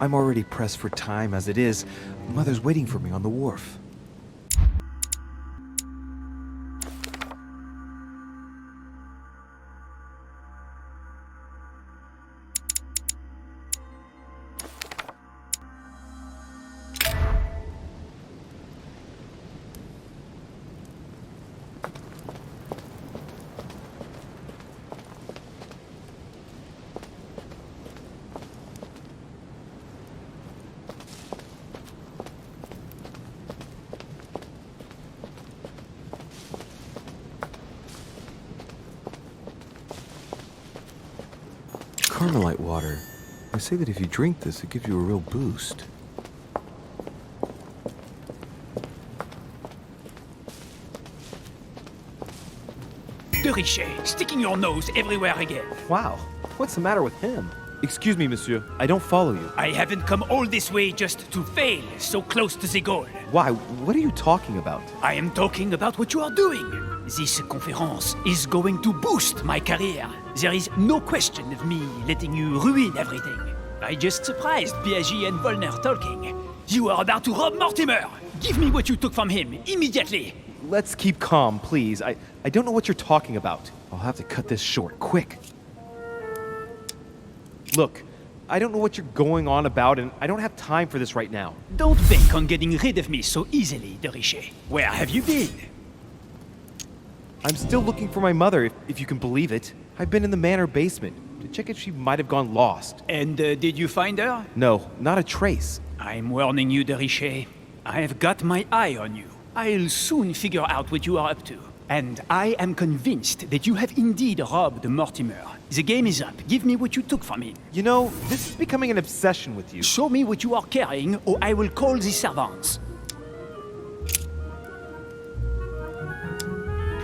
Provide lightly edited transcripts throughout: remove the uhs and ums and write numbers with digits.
I'm already pressed for time as it is. Mother's waiting for me on the wharf. Carmelite water. They say that if you drink this, it gives you a real boost. De Richet, sticking your nose everywhere again. Wow, what's the matter with him? Excuse me, monsieur. I don't follow you. I haven't come all this way just to fail so close to the goal. Why? What are you talking about? I am talking about what you are doing. This conference is going to boost my career. There is no question of me letting you ruin everything. I just surprised Piaget and Volner talking. You are about to rob Mortimer. Give me what you took from him, immediately. Let's keep calm, please. I don't know what you're talking about. I'll have to cut this short, quick. Look, I don't know what you're going on about, and I don't have time for this right now. Don't bank on getting rid of me so easily, De Richet. Where have you been? I'm still looking for my mother, if you can believe it. I've been in the manor basement to check if she might have gone lost. And did you find her? No, not a trace. I'm warning you, De Richet. I have got my eye on you. I'll soon figure out what you are up to. And I am convinced that you have indeed robbed Mortimer. The game is up. Give me what you took from him. You know, this is becoming an obsession with you. Show me what you are carrying, or I will call the servants.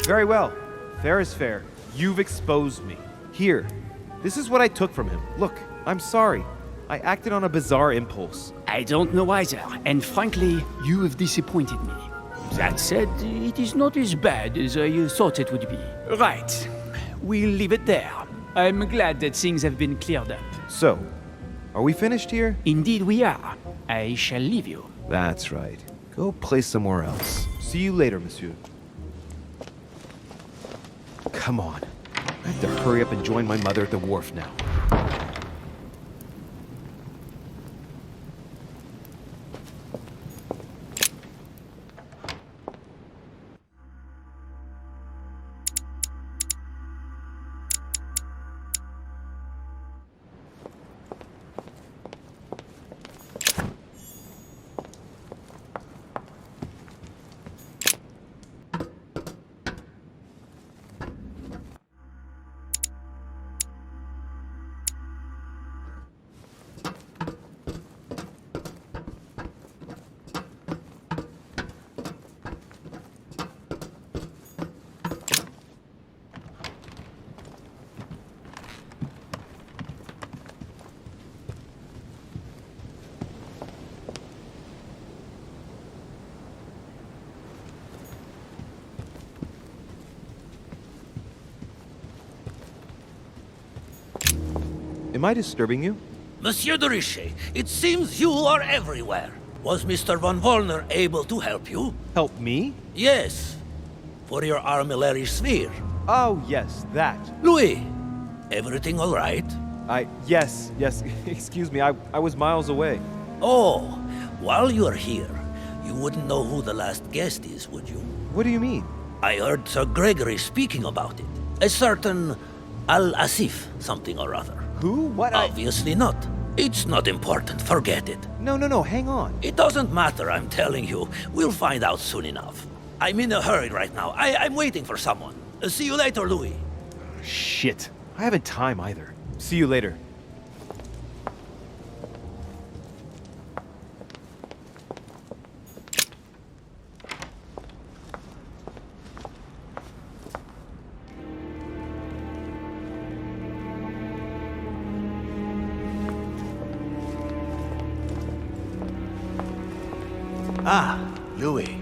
Very well. Fair is fair. You've exposed me. Here, this is what I took from him. Look, I'm sorry. I acted on a bizarre impulse. I don't know either, and frankly, you have disappointed me. That said, it is not as bad as I thought it would be. Right. We'll leave it there. I'm glad that things have been cleared up. So, are we finished here? Indeed we are. I shall leave you. That's right. Go play somewhere else. See you later, monsieur. Come on. I have to hurry up and join my mother at the wharf now. Am I disturbing you? Monsieur de Richet, it seems you are everywhere. Was Mr. von Wollner able to help you? Help me? Yes. For your armillary sphere. Oh, yes, that. Louis, everything all right? Yes. Excuse me, I was miles away. Oh, while you're here, you wouldn't know who the last guest is, would you? What do you mean? I heard Sir Gregory speaking about it. A certain Al-Asif something or other. Who? What? Obviously not. It's not important, forget it. No, hang on. It doesn't matter, I'm telling you. We'll find out soon enough. I'm in a hurry right now. I'm waiting for someone. See you later, Louis. Shit. I haven't time either. See you later. Ah, Louis.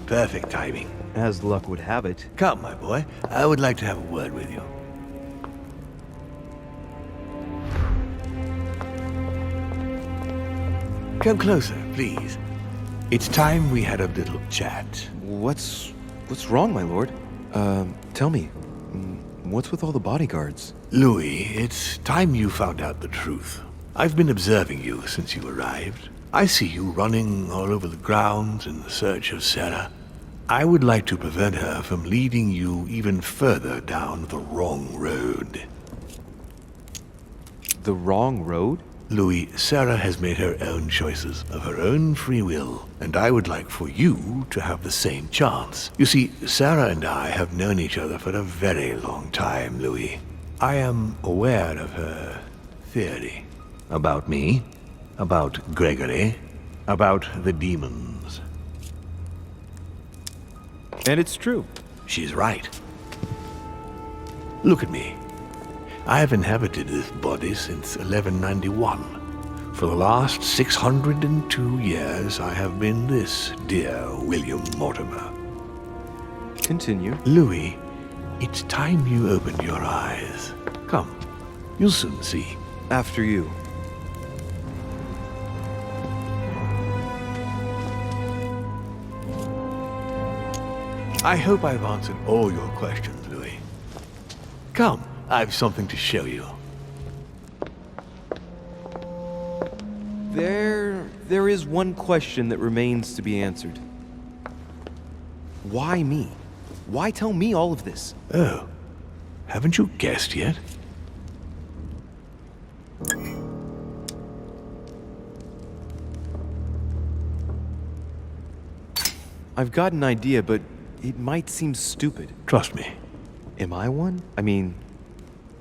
Perfect timing. As luck would have it. Come, my boy. I would like to have a word with you. Come closer, please. It's time we had a little chat. What's wrong, my lord? Tell me, what's with all the bodyguards? Louis, it's time you found out the truth. I've been observing you since you arrived. I see you running all over the grounds in search of Sarah. I would like to prevent her from leading you even further down the wrong road. The wrong road? Louis, Sarah has made her own choices of her own free will, and I would like for you to have the same chance. You see, Sarah and I have known each other for a very long time, Louis. I am aware of her theory. About me, about Gregory, about the demons. And it's true. She's right. Look at me. I have inhabited this body since 1191. For the last 602 years, I have been this dear William Mortimer. Continue. Louis, it's time you opened your eyes. Come, you'll soon see. After you. I hope I've answered all your questions, Louis. Come, I've something to show you. There is one question that remains to be answered. Why me? Why tell me all of this? Oh, haven't you guessed yet? I've got an idea, but it might seem stupid. Trust me. Am I one? I mean,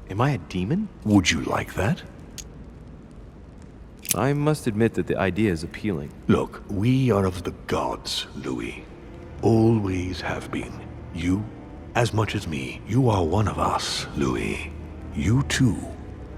am I a demon? Would you like that? I must admit that the idea is appealing. Look, we are of the gods, Louis. Always have been. You, as much as me, you are one of us, Louis. You too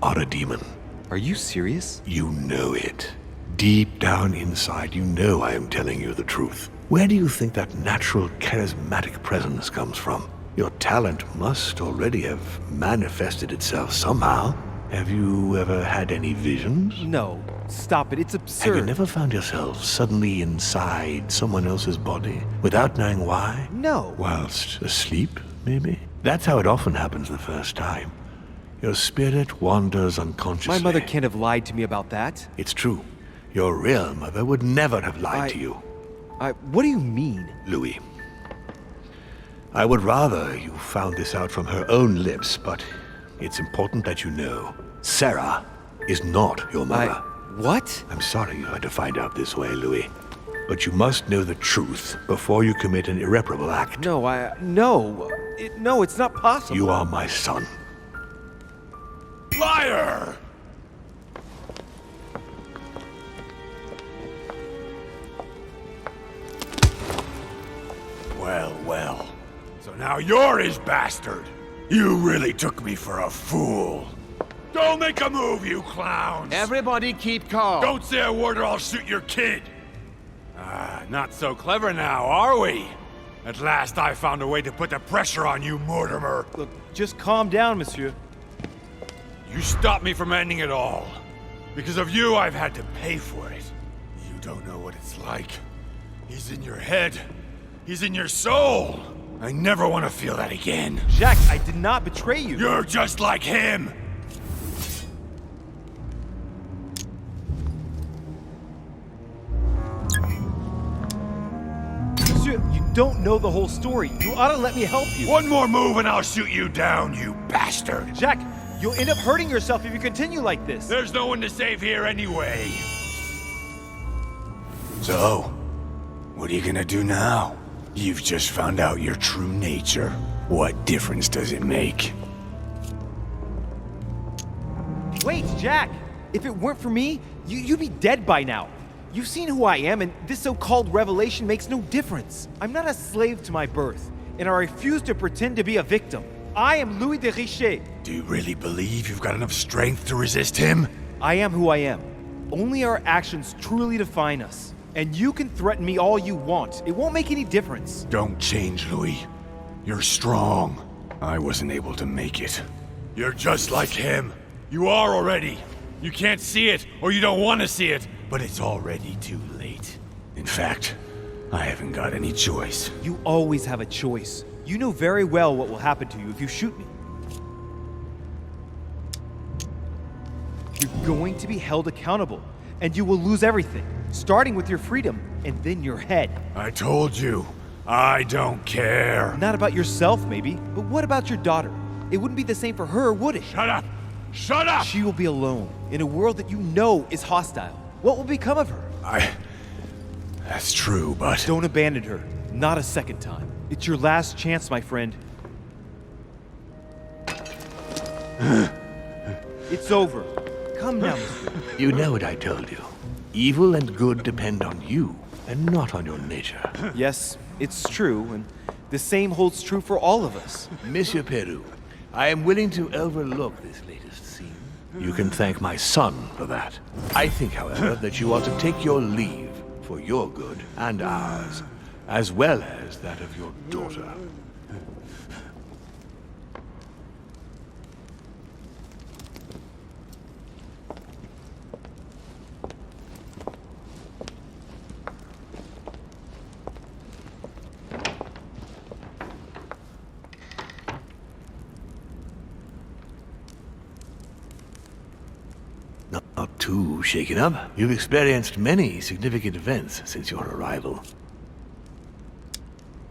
are a demon. Are you serious? You know it. Deep down inside, you know I am telling you the truth. Where do you think that natural, charismatic presence comes from? Your talent must already have manifested itself somehow. Have you ever had any visions? No. Stop it. It's absurd. Have you never found yourself suddenly inside someone else's body without knowing why? No. Whilst asleep, maybe? That's how it often happens the first time. Your spirit wanders unconsciously. My mother can't have lied to me about that. It's true. Your real mother would never have lied to you. What do you mean? Louis, I would rather you found this out from her own lips, but it's important that you know. Sarah is not your mother. What? I'm sorry you had to find out this way, Louis. But you must know the truth before you commit an irreparable act. No, no. No, it's not possible. You are my son. Liar! Well, well. So now you're his bastard. You really took me for a fool. Don't make a move, you clowns! Everybody keep calm. Don't say a word or I'll shoot your kid! Not so clever now, are we? At last I found a way to put the pressure on you, Mortimer. Look, just calm down, monsieur. You stopped me from ending it all. Because of you, I've had to pay for it. You don't know what it's like. He's in your head. He's in your soul. I never want to feel that again. Jack, I did not betray you. You're just like him. Monsieur, you don't know the whole story. You ought to let me help you. One more move and I'll shoot you down, you bastard. Jack, you'll end up hurting yourself if you continue like this. There's no one to save here anyway. So, what are you gonna do now? You've just found out your true nature. What difference does it make? Wait, Jack! If it weren't for me, you'd be dead by now. You've seen who I am, and this so-called revelation makes no difference. I'm not a slave to my birth, and I refuse to pretend to be a victim. I am Louis de Richet. Do you really believe you've got enough strength to resist him? I am who I am. Only our actions truly define us. And you can threaten me all you want. It won't make any difference. Don't change, Louis. You're strong. I wasn't able to make it. You're just like him. You are already. You can't see it, or you don't want to see it, but it's already too late. In fact, I haven't got any choice. You always have a choice. You know very well what will happen to you if you shoot me. You're going to be held accountable, and you will lose everything, starting with your freedom and then your head. I told you, I don't care. Not about yourself, maybe, but what about your daughter? It wouldn't be the same for her, would it? Shut up! Shut up! She will be alone, in a world that you know is hostile. What will become of her? That's true, but... Don't abandon her. Not a second time. It's your last chance, my friend. It's over. Come now, monsieur. You know what I told you. Evil and good depend on you, and not on your nature. Yes, it's true, and the same holds true for all of us. Monsieur Peru, I am willing to overlook this latest scene. You can thank my son for that. I think, however, that you ought to take your leave for your good and ours, as well as that of your daughter. Not too shaken up. You've experienced many significant events since your arrival.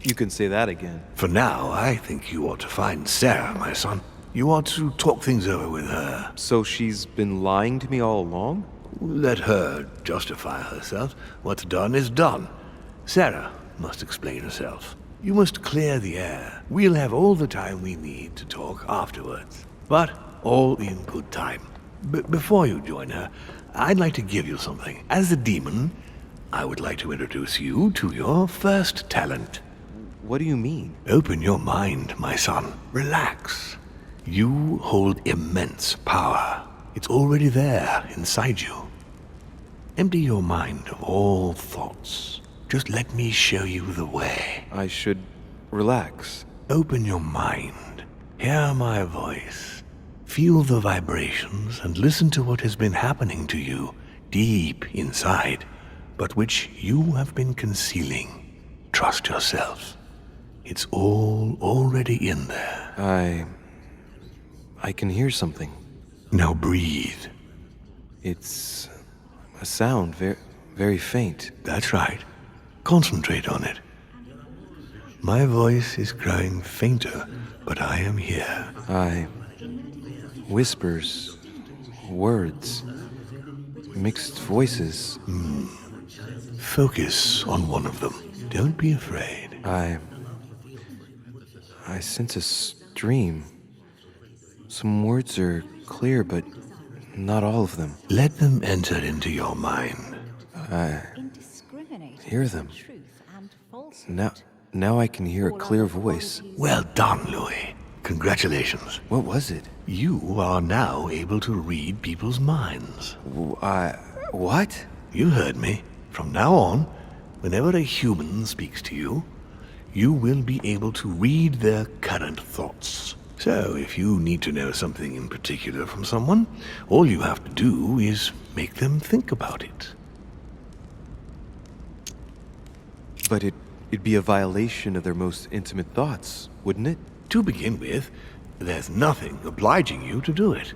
You can say that again. For now, I think you ought to find Sarah, my son. You ought to talk things over with her. So she's been lying to me all along? Let her justify herself. What's done is done. Sarah must explain herself. You must clear the air. We'll have all the time we need to talk afterwards. But all in good time. Before you join her, I'd like to give you something. As a demon, I would like to introduce you to your first talent. What do you mean? Open your mind, my son. Relax. You hold immense power. It's already there, inside you. Empty your mind of all thoughts. Just let me show you the way. I should relax. Open your mind. Hear my voice. Feel the vibrations and listen to what has been happening to you deep inside, but which you have been concealing. Trust yourself. It's all already in there. I can hear something. Now breathe. It's a sound, very faint. That's right. Concentrate on it. My voice is growing fainter, but I am here. Whispers, words, mixed voices. Focus on one of them. Don't be afraid. I sense a stream. Some words are clear, but not all of them. Let them enter into your mind. Hear them. Now I can hear a clear voice. Well done, Louis. Congratulations. What was it? You are now able to read people's minds. What? You heard me. From now on, whenever a human speaks to you, you will be able to read their current thoughts. So, if you need to know something in particular from someone, all you have to do is make them think about it. But it'd be a violation of their most intimate thoughts, wouldn't it? To begin with, there's nothing obliging you to do it.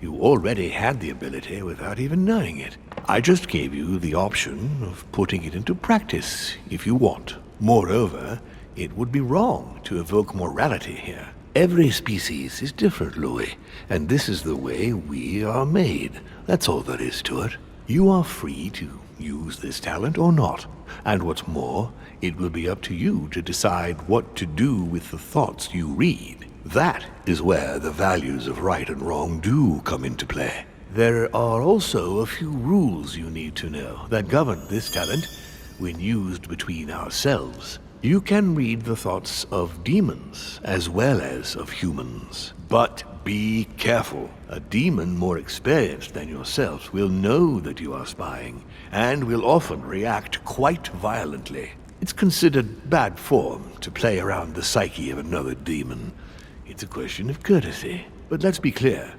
You already had the ability without even knowing it. I just gave you the option of putting it into practice if you want. Moreover, it would be wrong to evoke morality here. Every species is different, Louis, and this is the way we are made. That's all there is to it. You are free to use this talent or not. And what's more, it will be up to you to decide what to do with the thoughts you read. That is where the values of right and wrong do come into play. There are also a few rules you need to know that govern this talent when used between ourselves. You can read the thoughts of demons as well as of humans. But be careful. A demon more experienced than yourself will know that you are spying and will often react quite violently. It's considered bad form to play around the psyche of another demon. It's a question of courtesy. But let's be clear.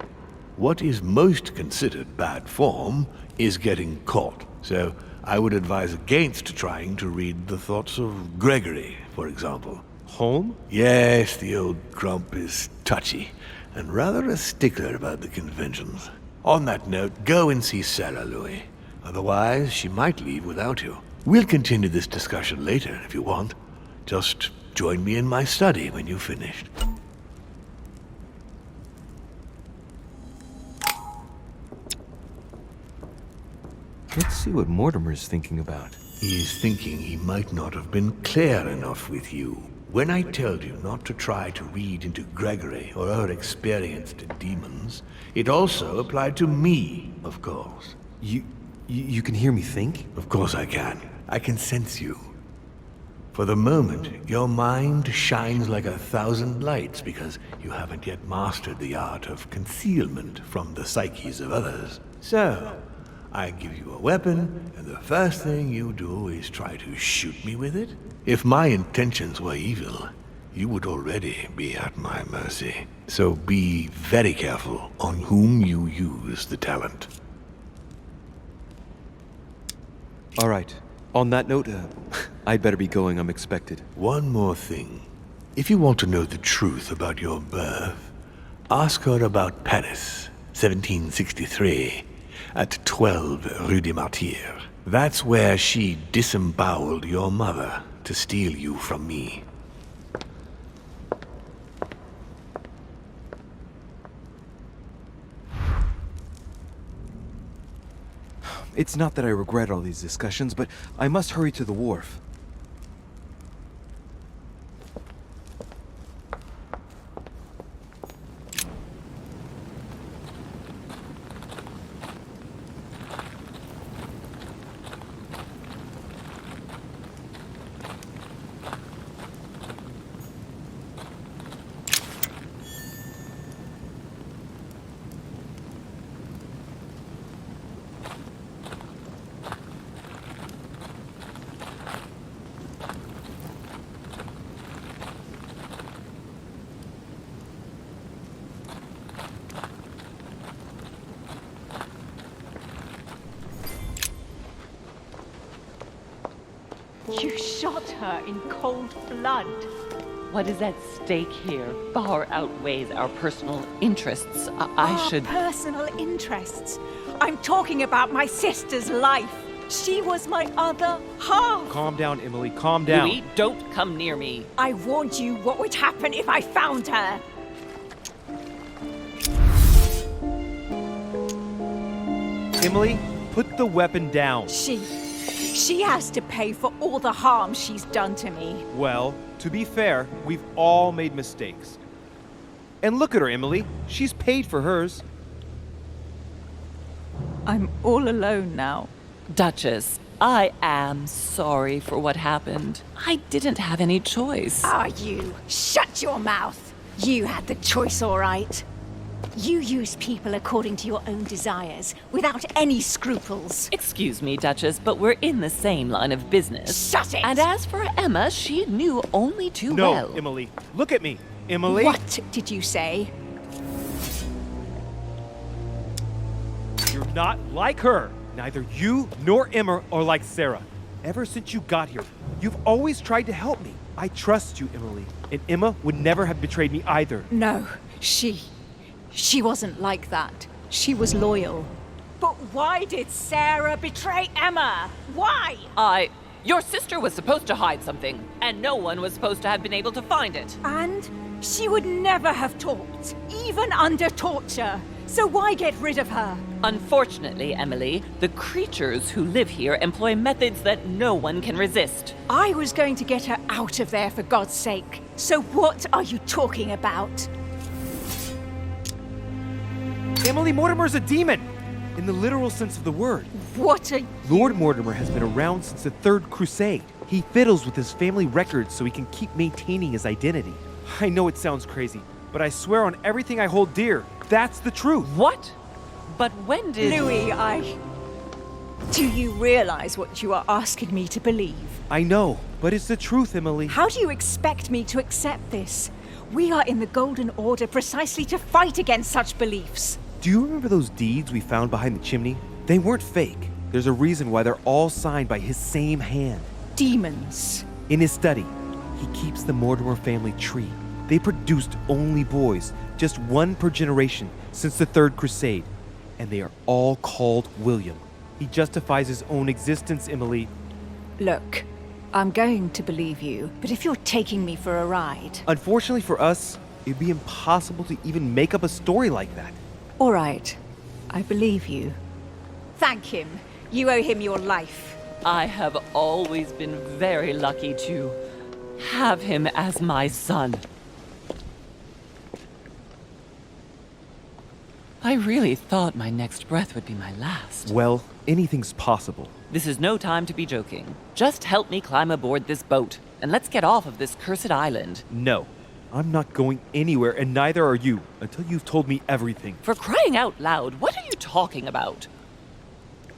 What is most considered bad form is getting caught. So I would advise against trying to read the thoughts of Gregory, for example. Home? Yes, the old grump is touchy, and rather a stickler about the conventions. On that note, go and see Sarah, Louis. Otherwise, she might leave without you. We'll continue this discussion later if you want. Just join me in my study when you've finished. Let's see what Mortimer's thinking about. He's thinking he might not have been clear enough with you. When I told you not to try to read into Gregory or her experienced demons, it also applied to me, of course. You can hear me think? Of course I can. I can sense you. For the moment, your mind shines like 1,000 lights because you haven't yet mastered the art of concealment from the psyches of others. So, I give you a weapon, and the first thing you do is try to shoot me with it? If my intentions were evil, you would already be at my mercy. So be very careful on whom you use the talent. All right. On that note, I'd better be going. I'm expected. One more thing. If you want to know the truth about your birth, ask her about Paris, 1763, at 12 Rue des Martyrs. That's where she disemboweled your mother to steal you from me. It's not that I regret all these discussions, but I must hurry to the wharf. You shot her in cold blood. What is at stake here far outweighs our personal interests. I should... Personal interests. I'm talking about my sister's life. She was my other half. Calm down, Emily. Calm down. Louis, don't come near me. I warned you what would happen if I found her. Emily, put the weapon down. She has to pay for all the harm she's done to me. Well, to be fair, we've all made mistakes. And look at her, Emily. She's paid for hers. I'm all alone now. Duchess, I am sorry for what happened. I didn't have any choice. You? Shut your mouth. You had the choice, all right. You use people according to your own desires, without any scruples. Excuse me, Duchess, but we're in the same line of business. Shut it! And as for Emma, she knew only too well. No, Emily. Look at me. Emily? What did you say? You're not like her. Neither you nor Emma are like Sarah. Ever since you got here, you've always tried to help me. I trust you, Emily. And Emma would never have betrayed me either. No, she wasn't like that. She was loyal. But why did Sarah betray Emma? Why? Your sister was supposed to hide something, and no one was supposed to have been able to find it. And she would never have talked, even under torture. So why get rid of her? Unfortunately, Emily, the creatures who live here employ methods that no one can resist. I was going to get her out of there for God's sake. So what are you talking about? Emily, Mortimer's a demon! In the literal sense of the word. What are you... Lord Mortimer has been around since the Third Crusade. He fiddles with his family records so he can keep maintaining his identity. I know it sounds crazy, but I swear on everything I hold dear, that's the truth. What? But when did... Louis, Do you realize what you are asking me to believe? I know, but it's the truth, Emily. How do you expect me to accept this? We are in the Golden Order precisely to fight against such beliefs. Do you remember those deeds we found behind the chimney? They weren't fake. There's a reason why they're all signed by his same hand. Demons. In his study, he keeps the Mortimer family tree. They produced only boys, just one per generation since the Third Crusade, and they are all called William. He justifies his own existence, Emily. Look, I'm going to believe you, but if you're taking me for a ride... Unfortunately for us, it'd be impossible to even make up a story like that. All right, I believe you. Thank him. You owe him your life. I have always been very lucky to have him as my son. I really thought my next breath would be my last. Well, anything's possible. This is no time to be joking. Just help me climb aboard this boat, and let's get off of this cursed island. No, I'm not going anywhere, and neither are you, until you've told me everything. For crying out loud, what are you talking about?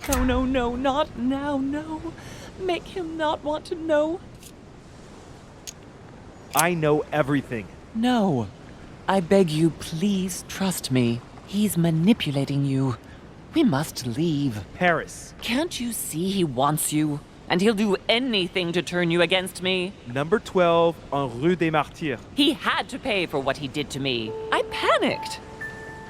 No, no, no, not now, no. Make him not want to know. I know everything. No. I beg you, please trust me. He's manipulating you. We must leave. Paris. Can't you see he wants you? And he'll do anything to turn you against me. Number 12 on Rue des Martyrs. He had to pay for what he did to me. I panicked.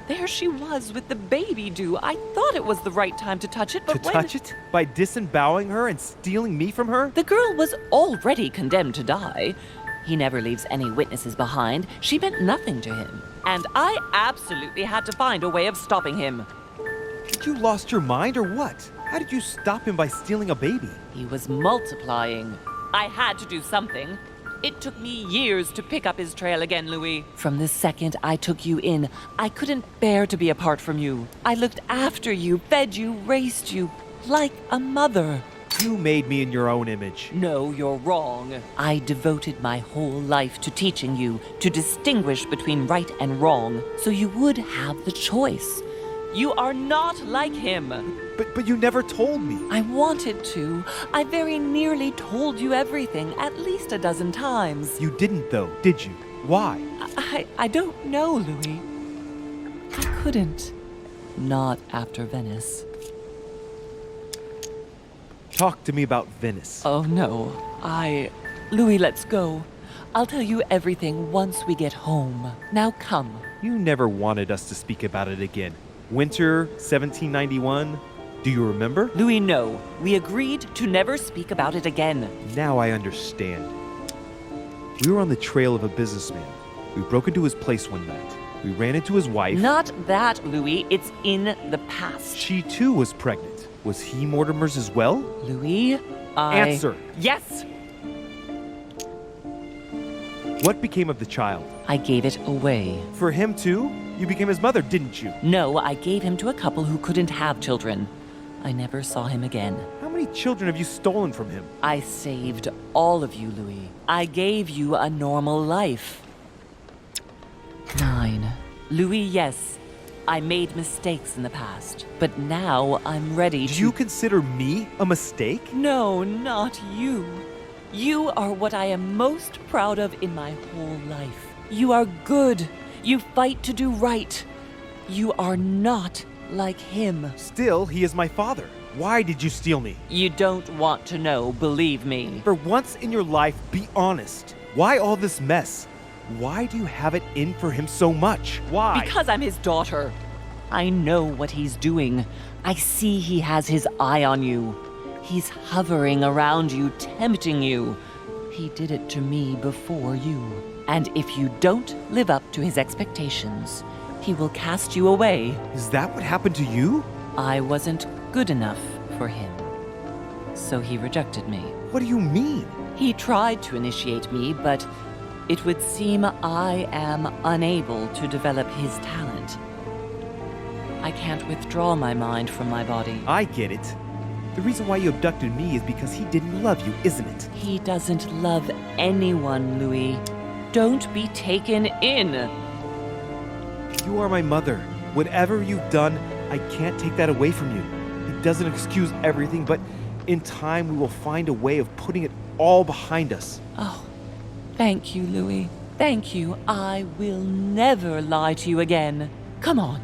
There she was with the baby due. I thought it was the right time to touch it, but Touch it? By disemboweling her and stealing me from her? The girl was already condemned to die. He never leaves any witnesses behind. She meant nothing to him. And I absolutely had to find a way of stopping him. Did you lost your mind or what? How did you stop him by stealing a baby? He was multiplying. I had to do something. It took me years to pick up his trail again, Louis. From the second I took you in, I couldn't bear to be apart from you. I looked after you, fed you, raised you, like a mother. You made me in your own image. No, you're wrong. I devoted my whole life to teaching you to distinguish between right and wrong, so you would have the choice. You are not like him. But you never told me. I wanted to. I very nearly told you everything, at least a dozen times. You didn't though, did you? Why? I don't know, Louis. I couldn't. Not after Venice. Talk to me about Venice. Oh, no. Louis, let's go. I'll tell you everything once we get home. Now come. You never wanted us to speak about it again. Winter 1791. Do you remember? Louis, no. We agreed to never speak about it again. Now I understand. We were on the trail of a businessman. We broke into his place one night. We ran into his wife. Not that, Louis. It's in the past. She too was pregnant. Was he Mortimer's as well? Louis, Answer. Yes! What became of the child? I gave it away. For him too? You became his mother, didn't you? No, I gave him to a couple who couldn't have children. I never saw him again. How many children have you stolen from him? I saved all of you, Louis. I gave you a normal life. 9. Louis, yes. I made mistakes in the past, but now I'm ready to... Do you consider me a mistake? No, not you. You are what I am most proud of in my whole life. You are good. You fight to do right. You are not like him. Still, he is my father. Why did you steal me? You don't want to know, believe me. For once in your life, be honest. Why all this mess? Why do you have it in for him so much? Why? Because I'm his daughter. I know what he's doing. I see he has his eye on you. He's hovering around you, tempting you. He did it to me before you. And if you don't live up to his expectations, he will cast you away. Is that what happened to you? I wasn't good enough for him. So he rejected me. What do you mean? He tried to initiate me, but it would seem I am unable to develop his talent. I can't withdraw my mind from my body. I get it. The reason why you abducted me is because he didn't love you, isn't it? He doesn't love anyone, Louis. Don't be taken in. You are my mother. Whatever you've done, I can't take that away from you. It doesn't excuse everything, but in time we will find a way of putting it all behind us. Oh, thank you, Louis. Thank you. I will never lie to you again. Come on.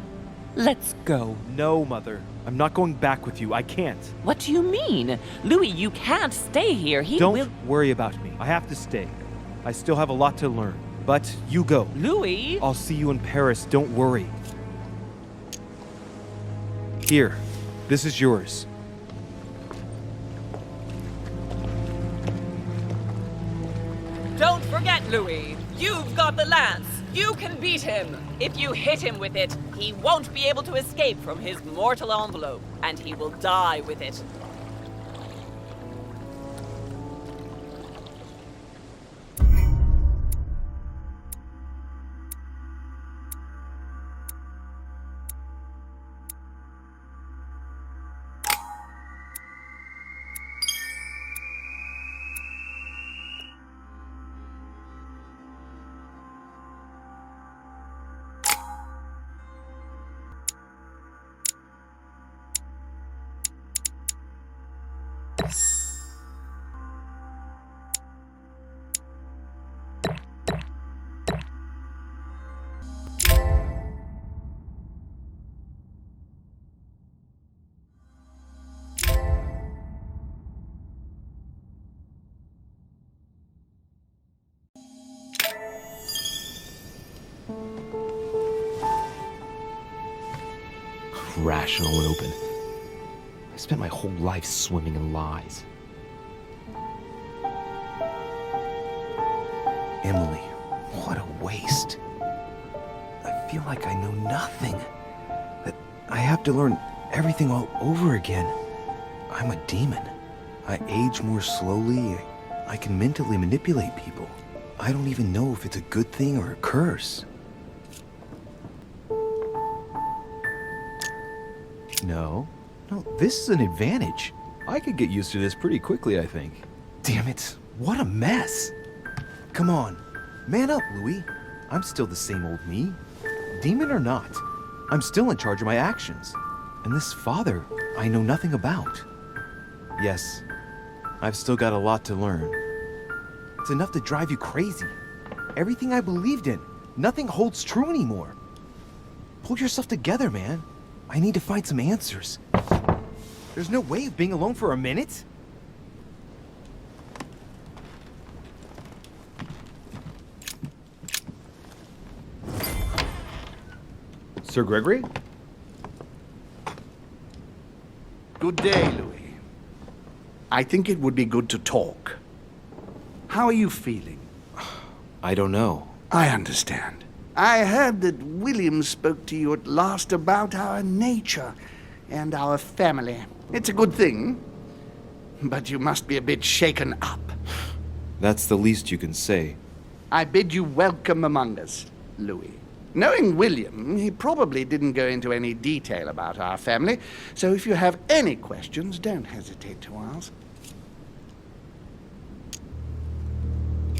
Let's go. No, Mother. I'm not going back with you. I can't. What do you mean? Louis, you can't stay here. He Don't will... worry about me. I have to stay. I still have a lot to learn. But you go. Louis? I'll see you in Paris. Don't worry. Here. This is yours. Don't forget, Louis. You've got the lance. You can beat him. If you hit him with it, he won't be able to escape from his mortal envelope, and he will die with it. Rational and open. I spent my whole life swimming in lies. Emily, what a waste. I feel like I know nothing. That I have to learn everything all over again. I'm a demon. I age more slowly. I can mentally manipulate people. I don't even know if it's a good thing or a curse. No, this is an advantage. I could get used to this pretty quickly, I think. Damn it, what a mess. Come on, man up, Louis. I'm still the same old me. Demon or not, I'm still in charge of my actions. And this father, I know nothing about. Yes, I've still got a lot to learn. It's enough to drive you crazy. Everything I believed in, nothing holds true anymore. Pull yourself together, man. I need to find some answers. There's no way of being alone for a minute. Sir Gregory? Good day, Louis. I think it would be good to talk. How are you feeling? I don't know. I understand. I heard that William spoke to you at last about our nature and our family. It's a good thing, but you must be a bit shaken up. That's the least you can say. I bid you welcome among us, Louis. Knowing William, he probably didn't go into any detail about our family, so if you have any questions, don't hesitate to ask.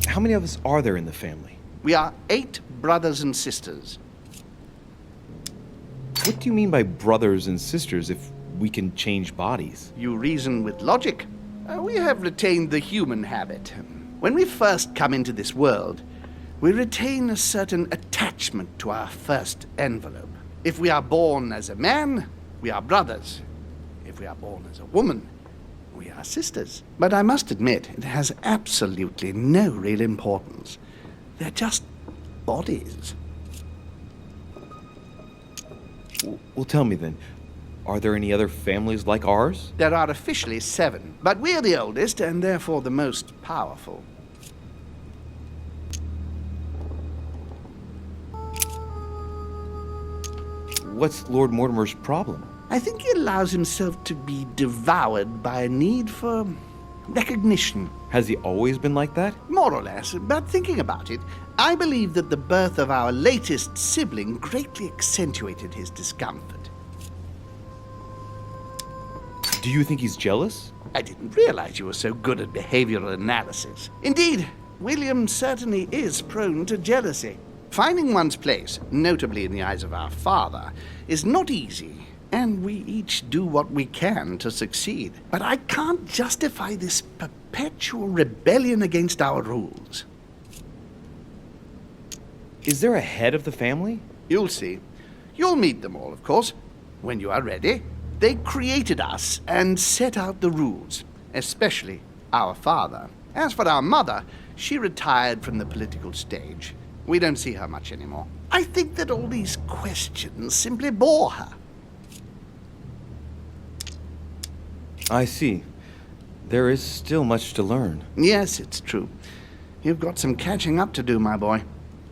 How many of us are there in the family? We are 8 brothers and sisters. What do you mean by brothers and sisters if we can change bodies? You reason with logic. We have retained the human habit. When we first come into this world, we retain a certain attachment to our first envelope. If we are born as a man, we are brothers. If we are born as a woman, we are sisters. But I must admit, it has absolutely no real importance. They're just bodies. Well, tell me then, are there any other families like ours? There are officially 7, but we're the oldest and therefore the most powerful. What's Lord Mortimer's problem? I think he allows himself to be devoured by a need for recognition. Has he always been like that? More or less, but thinking about it, I believe that the birth of our latest sibling greatly accentuated his discomfort. Do you think he's jealous? I didn't realize you were so good at behavioral analysis. Indeed, William certainly is prone to jealousy. Finding one's place, notably in the eyes of our father, is not easy, and we each do what we can to succeed. But I can't justify this perpetual rebellion against our rules. Is there a head of the family? You'll see. You'll meet them all, of course, when you are ready. They created us and set out the rules, especially our father. As for our mother, she retired from the political stage. We don't see her much anymore. I think that all these questions simply bore her. I see. There is still much to learn. Yes, it's true. You've got some catching up to do, my boy.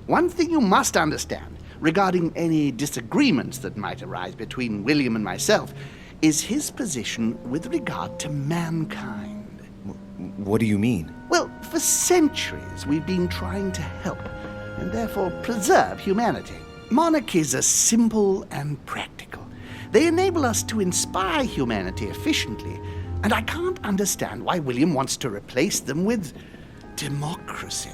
One thing you must understand regarding any disagreements that might arise between William and myself is his position with regard to mankind. What do you mean? Well, for centuries we've been trying to help and therefore preserve humanity. Monarchies are simple and practical. They enable us to inspire humanity efficiently, and I can't understand why William wants to replace them with democracy.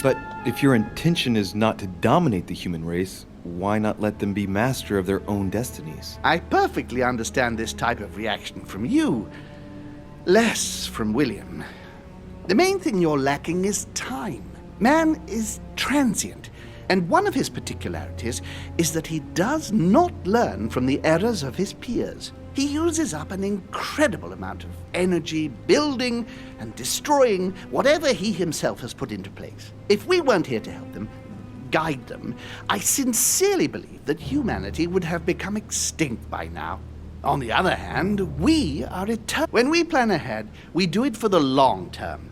But if your intention is not to dominate the human race, why not let them be master of their own destinies? I perfectly understand this type of reaction from you, less from William. The main thing you're lacking is time. Man is transient, and one of his particularities is that he does not learn from the errors of his peers. He uses up an incredible amount of energy building and destroying whatever he himself has put into place. If we weren't here to help them, guide them, I sincerely believe that humanity would have become extinct by now. On the other hand, we are eternal. When we plan ahead, we do it for the long term.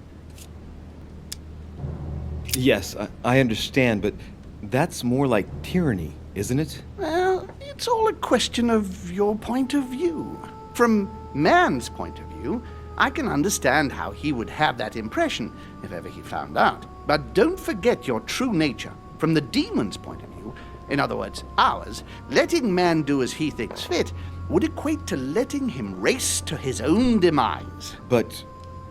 Yes, I understand, but that's more like tyranny, isn't it? Well, it's all a question of your point of view. From man's point of view, I can understand how he would have that impression if ever he found out. But don't forget your true nature. From the demon's point of view, in other words, ours, letting man do as he thinks fit would equate to letting him race to his own demise. But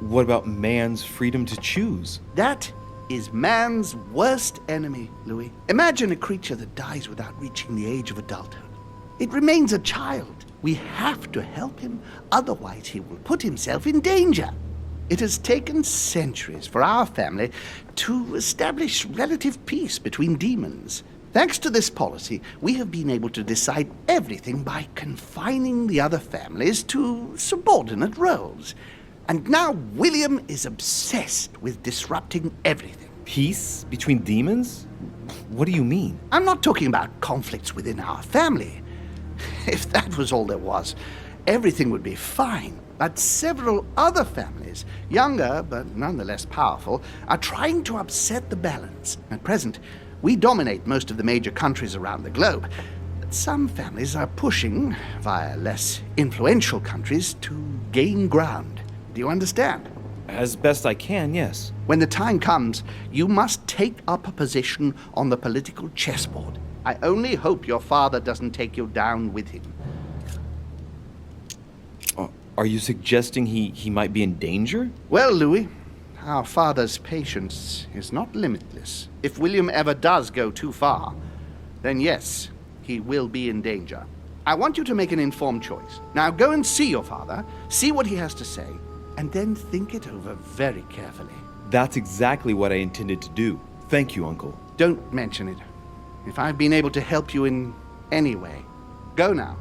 what about man's freedom to choose? That is man's worst enemy, Louis. Imagine a creature that dies without reaching the age of adulthood. It remains a child. We have to help him, otherwise he will put himself in danger. It has taken centuries for our family to establish relative peace between demons. Thanks to this policy, we have been able to decide everything by confining the other families to subordinate roles. And now William is obsessed with disrupting everything. Peace between demons? What do you mean? I'm not talking about conflicts within our family. If that was all there was, everything would be fine. But several other families, younger but nonetheless powerful, are trying to upset the balance. At present, we dominate most of the major countries around the globe. But some families are pushing, via less influential countries, to gain ground. Do you understand? As best I can, yes. When the time comes, you must take up a position on the political chessboard. I only hope your father doesn't take you down with him. Are you suggesting he might be in danger? Well, Louis, our father's patience is not limitless. If William ever does go too far, then yes, he will be in danger. I want you to make an informed choice. Now go and see your father, see what he has to say, and then think it over very carefully. That's exactly what I intended to do. Thank you, Uncle. Don't mention it. If I've been able to help you in any way, go now.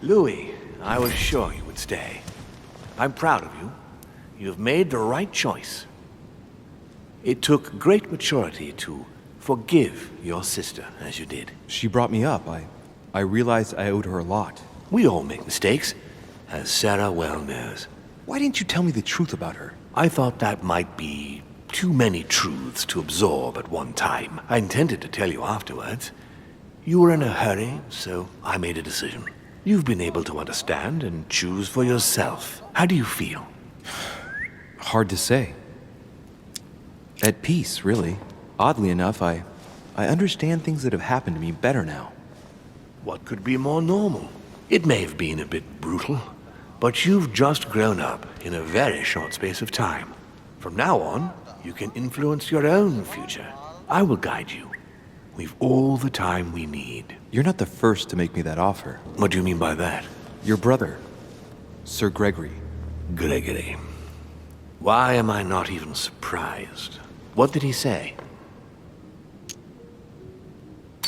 Louis, I was sure you would stay. I'm proud of you. You've made the right choice. It took great maturity to forgive your sister as you did. She brought me up. I realized I owed her a lot. We all make mistakes, as Sarah well knows. Why didn't you tell me the truth about her? I thought that might be too many truths to absorb at one time. I intended to tell you afterwards. You were in a hurry, so I made a decision. You've been able to understand and choose for yourself. How do you feel? Hard to say. At peace, really. Oddly enough, I understand things that have happened to me better now. What could be more normal? It may have been a bit brutal, but you've just grown up in a very short space of time. From now on, you can influence your own future. I will guide you. We've all the time we need. You're not the first to make me that offer. What do you mean by that? Your brother, Sir Gregory. Gregory. Why am I not even surprised? What did he say?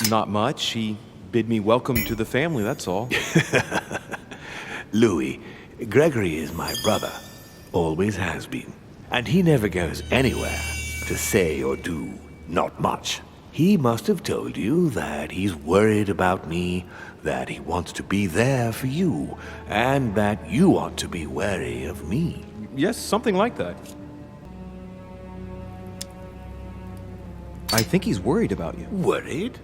Not much. He bid me welcome to the family, that's all. Louis, Gregory is my brother. Always has been. And he never goes anywhere to say or do not much. He must have told you that he's worried about me, that he wants to be there for you, and that you ought to be wary of me. Yes, something like that. I think he's worried about you. Worried?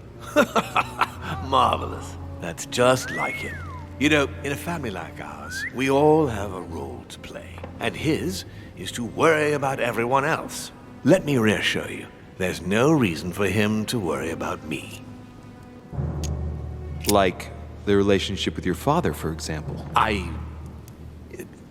Marvelous. That's just like him. You know, in a family like ours, we all have a role to play, and his is to worry about everyone else. Let me reassure you, there's no reason for him to worry about me. Like the relationship with your father, for example.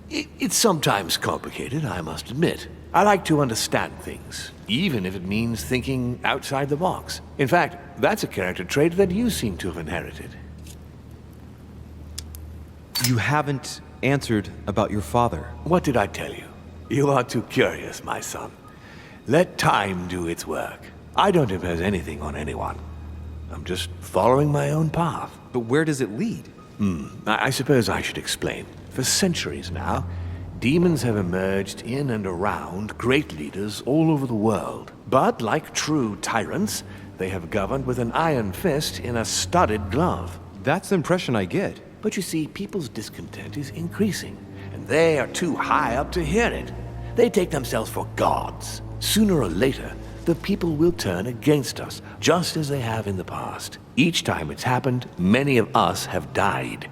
It's sometimes complicated, I must admit. I like to understand things, even if it means thinking outside the box. In fact, that's a character trait that you seem to have inherited. You haven't answered about your father. What did I tell you? You are too curious, my son. Let time do its work. I don't impose anything on anyone. I'm just following my own path. But where does it lead? I suppose I should explain. For centuries now, demons have emerged in and around great leaders all over the world. But like true tyrants, they have governed with an iron fist in a studded glove. That's the impression I get. But you see, people's discontent is increasing, and they are too high up to hear it. They take themselves for gods. Sooner or later, the people will turn against us, just as they have in the past. Each time it's happened, many of us have died.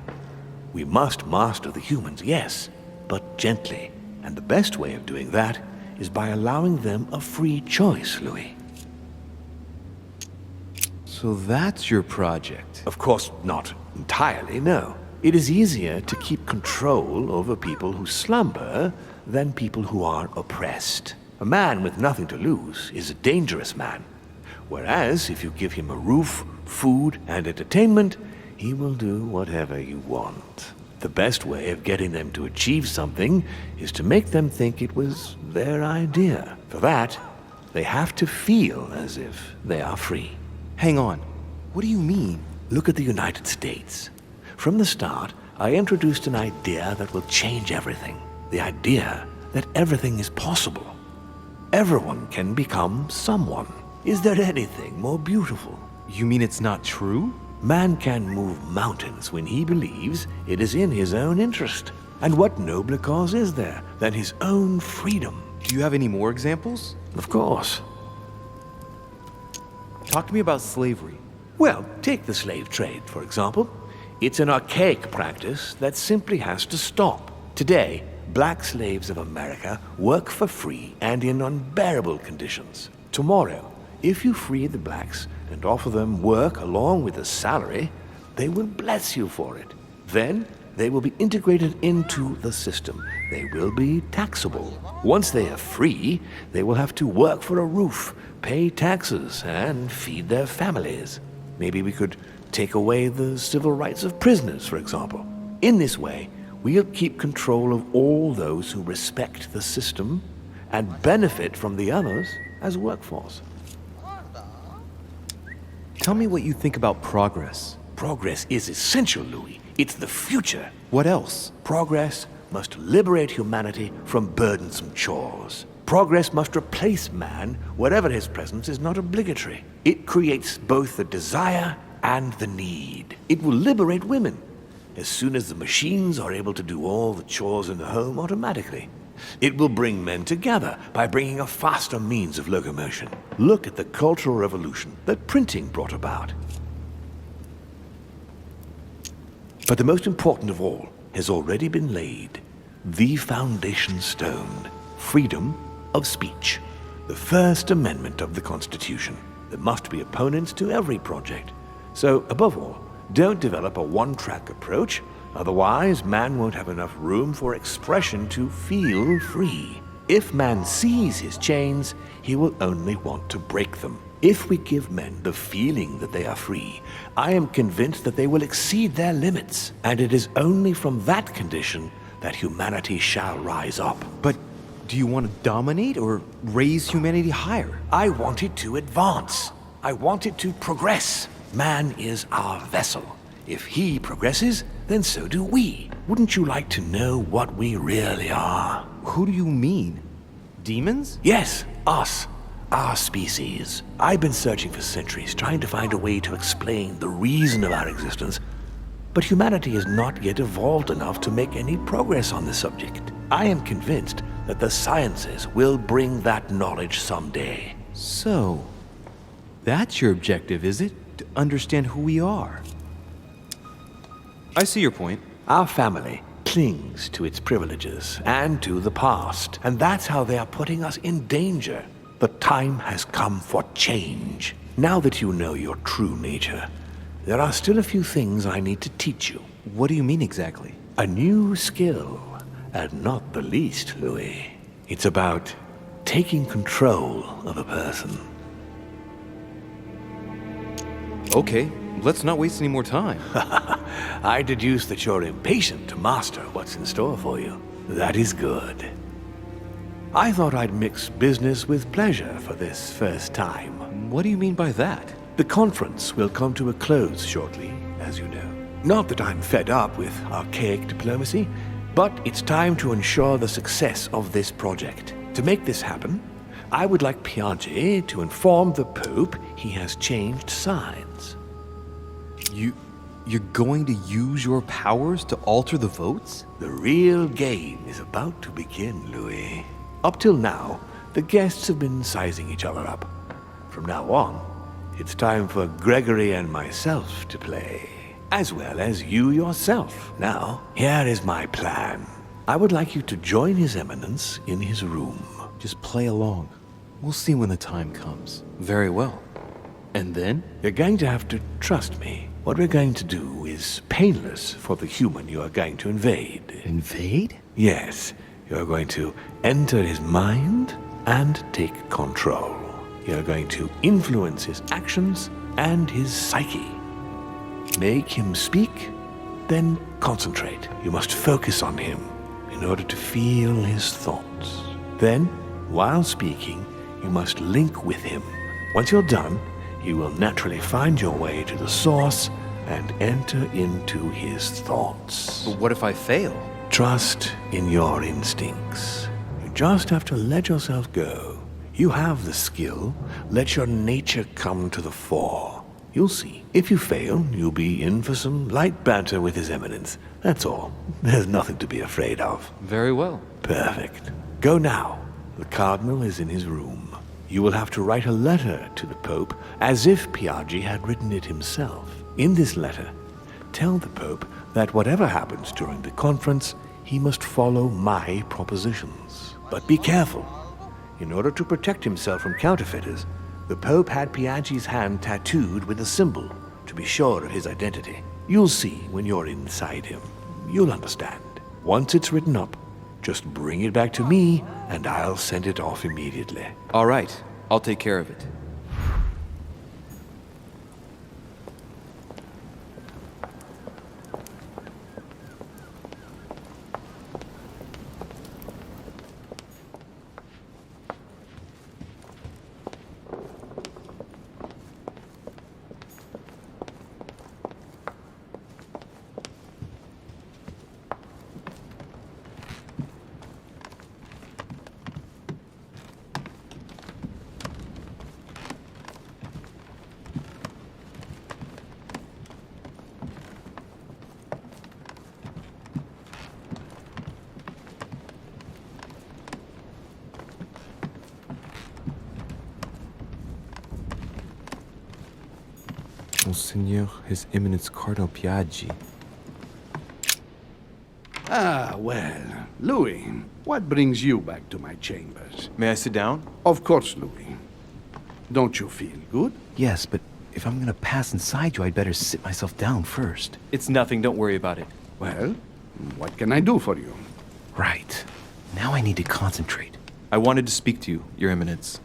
We must master the humans, yes, but gently. And the best way of doing that is by allowing them a free choice, Louis. So that's your project. Of course, not entirely, no. It is easier to keep control over people who slumber than people who are oppressed. A man with nothing to lose is a dangerous man. Whereas, if you give him a roof, food, and entertainment, he will do whatever you want. The best way of getting them to achieve something is to make them think it was their idea. For that, they have to feel as if they are free. Hang on. What do you mean? Look at the United States. From the start, I introduced an idea that will change everything. The idea that everything is possible. Everyone can become someone. Is there anything more beautiful? You mean it's not true? Man can move mountains when he believes it is in his own interest. And what nobler cause is there than his own freedom? Do you have any more examples? Of course. Talk to me about slavery. Well, take the slave trade, for example. It's an archaic practice that simply has to stop. Today, black slaves of America work for free and in unbearable conditions. Tomorrow, if you free the blacks and offer them work along with a salary, they will bless you for it. Then, they will be integrated into the system. They will be taxable. Once they are free, they will have to work for a roof, pay taxes, and feed their families. Maybe we could take away the civil rights of prisoners, for example. In this way, we'll keep control of all those who respect the system and benefit from the others as a workforce. Tell me what you think about progress. Progress is essential, Louis. It's the future. What else? Progress must liberate humanity from burdensome chores. Progress must replace man wherever his presence is not obligatory. It creates both the desire and the need. It will liberate women as soon as the machines are able to do all the chores in the home automatically. It will bring men together by bringing a faster means of locomotion. Look at the cultural revolution that printing brought about. But the most important of all has already been laid. The foundation stone. Freedom of speech. The First Amendment of the Constitution. There must be opponents to every project. So, above all, don't develop a one-track approach. Otherwise, man won't have enough room for expression to feel free. If man sees his chains, he will only want to break them. If we give men the feeling that they are free, I am convinced that they will exceed their limits. And it is only from that condition that humanity shall rise up. But do you want to dominate or raise humanity higher? I want it to advance. I want it to progress. Man is our vessel. If he progresses, then so do we. Wouldn't you like to know what we really are? Who do you mean? Demons? Yes, us. Our species. I've been searching for centuries, trying to find a way to explain the reason of our existence, but humanity has not yet evolved enough to make any progress on the subject. I am convinced that the sciences will bring that knowledge someday. So, that's your objective, is it? To understand who we are. I see your point. Our family clings to its privileges and to the past, and that's how they are putting us in danger. The time has come for change. Now that you know your true nature, there are still a few things I need to teach you. What do you mean exactly? A new skill, and not the least, Louis. It's about taking control of a person. Okay, let's not waste any more time. I deduce that you're impatient to master what's in store for you. That is good. I thought I'd mix business with pleasure for this first time. What do you mean by that? The conference will come to a close shortly, as you know. Not that I'm fed up with archaic diplomacy, but it's time to ensure the success of this project. To make this happen, I would like Piaget to inform the Pope he has changed sides. You're going to use your powers to alter the votes? The real game is about to begin, Louis. Up till now, the guests have been sizing each other up. From now on, it's time for Gregory and myself to play, as well as you yourself. Now, here is my plan. I would like you to join His Eminence in his room. Just play along. We'll see when the time comes. Very well. And then? You're going to have to trust me. What we're going to do is painless for the human you are going to invade. Invade? Yes. You're going to enter his mind and take control. You're going to influence his actions and his psyche. Make him speak, then concentrate. You must focus on him in order to feel his thoughts. Then, while speaking, you must link with him. Once you're done, you will naturally find your way to the source and enter into his thoughts. But what if I fail? Trust in your instincts. You just have to let yourself go. You have the skill. Let your nature come to the fore. You'll see. If you fail, you'll be in for some light banter with His Eminence. That's all. There's nothing to be afraid of. Very well. Perfect. Go now. The Cardinal is in his room. You will have to write a letter to the Pope as if Piaget had written it himself. In this letter, tell the Pope that whatever happens during the conference, he must follow my propositions. But be careful. In order to protect himself from counterfeiters, the Pope had Piaget's hand tattooed with a symbol to be sure of his identity. You'll see when you're inside him. You'll understand. Once it's written up, just bring it back to me, and I'll send it off immediately. All right, I'll take care of it. Monseigneur, His Eminence Cardinal Piaggi. Ah, well. Louis, what brings you back to my chambers? May I sit down? Of course, Louis. Don't you feel good? Yes, but if I'm gonna pass inside you, I'd better sit myself down first. It's nothing, don't worry about it. Well, what can I do for you? Right. Now I need to concentrate. I wanted to speak to you, Your Eminence.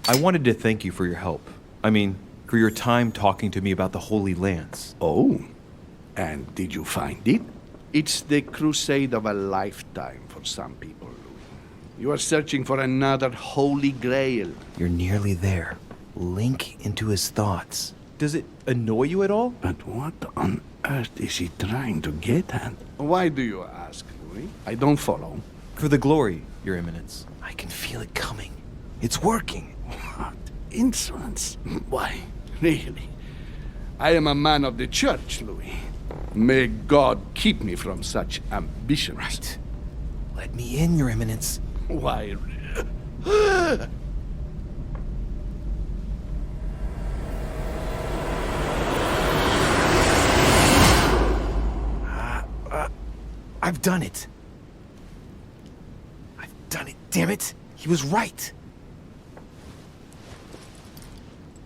I wanted to thank you for your help. I mean, for your time talking to me about the Holy Lance. Oh, and did you find it? It's the crusade of a lifetime for some people, Louis. You are searching for another Holy Grail. You're nearly there. Link into his thoughts. Does it annoy you at all? But what on earth is he trying to get at? Why do you ask, Louis? I don't follow. For the glory, Your Eminence. I can feel it coming. It's working. What insolence? Why, really? I am a man of the church, Louis. May God keep me from such ambitions. Right. Let me in, Your Eminence. Why? I've done it. I've done it, damn it. He was right.